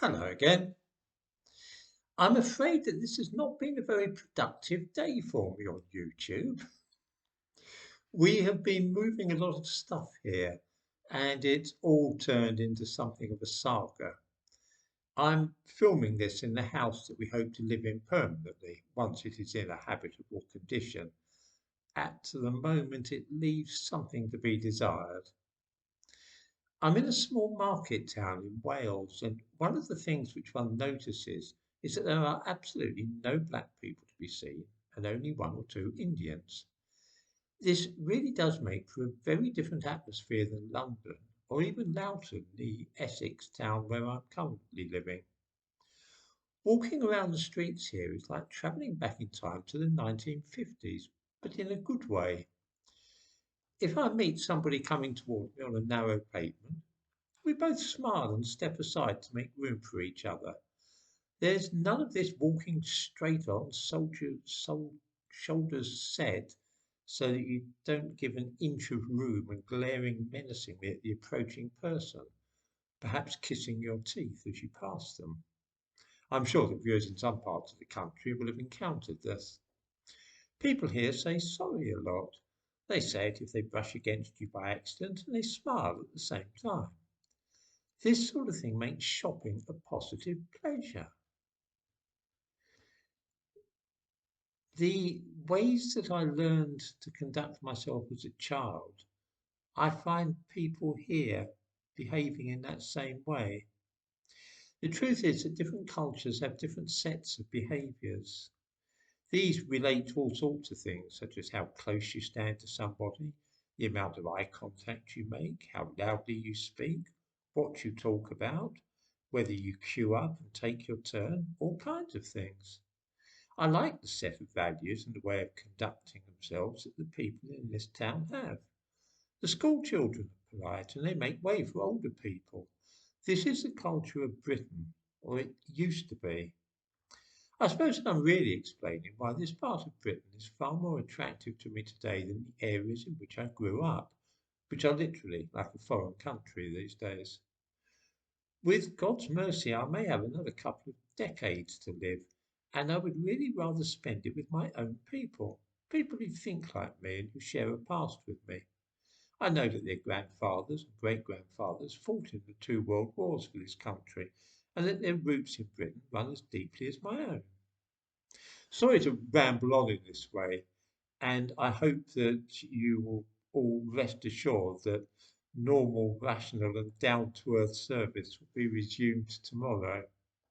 Hello again. I'm afraid that this has not been a very productive day for me on YouTube. We have been moving a lot of stuff here, and it's all turned into something of a saga. I'm filming this in the house that we hope to live in permanently once it is in a habitable condition. At the moment, it leaves something to be desired. I'm in a small market town in Wales, and one of the things which one notices is that there are absolutely no black people to be seen and only one or two Indians. This really does make for a very different atmosphere than London or even Loughton, the Essex town where I'm currently living. Walking around the streets here is like travelling back in time to the 1950s, but in a good way. If I meet somebody coming toward me on a narrow pavement, we both smile and step aside to make room for each other. There's none of this walking straight on, shoulders set, so that you don't give an inch of room and glaring menacingly at the approaching person, perhaps kissing your teeth as you pass them. I'm sure that viewers in some parts of the country will have encountered this. People here say sorry a lot. They say it if they brush against you by accident, and they smile at the same time. This sort of thing makes shopping a positive pleasure. The ways that I learned to conduct myself as a child, I find people here behaving in that same way. The truth is that different cultures have different sets of behaviours. These relate to all sorts of things, such as how close you stand to somebody, the amount of eye contact you make, how loudly you speak, what you talk about, whether you queue up and take your turn, all kinds of things. I like the set of values and the way of conducting themselves that the people in this town have. The school children are polite and they make way for older people. This is the culture of Britain, or it used to be. I suppose I'm really explaining why this part of Britain is far more attractive to me today than the areas in which I grew up, which are literally like a foreign country these days. With God's mercy, I may have another couple of decades to live, and I would really rather spend it with my own people, people who think like me and who share a past with me. I know that their grandfathers and great grandfathers fought in the two world wars for this country, and that their roots in Britain run as deeply as my own. Sorry to ramble on in this way, and I hope that you will all rest assured that normal, rational, and down to earth service will be resumed tomorrow.